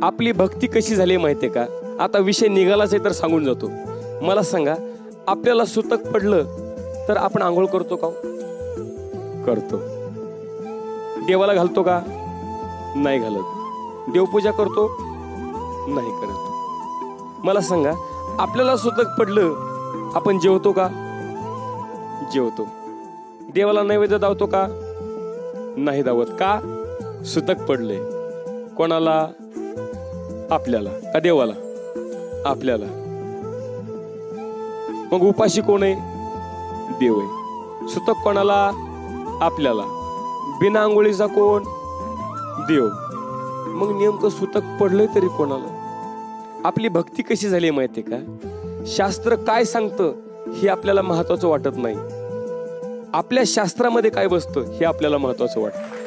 आपली भक्ती कशी झाली माहितीये का? आता विषय निघालाच आहे तर सांगून जातो. मला सांगा, आपल्याला सुतक पडलं तर आपण आंघोळ करतो का? करतो. देवाला घालतो का? नाही घालत. देवपूजा करतो? नाही करत. मला सांगा, आपल्याला सुतक पडलं आपण जेवतो का? जेवतो. देवाला नैवेद्य दावतो का? नाही दावत. का? सुतक पडले. कोणाला? आपल्याला. का देवाला? आपल्याला. मग उपाशी कोण आहे? देव आहे. सुतक कोणाला? आपल्याला. बिना आंघोळीचा कोण? देव. मग नेमकं सुतक पडलंय तरी कोणाला? आपली भक्ती कशी झाली माहितीये का? शास्त्र काय सांगतं हे आपल्याला महत्वाचं वाटत नाही, आपल्या शास्त्रामध्ये काय बसतं हे आपल्याला महत्वाचं वाटतं.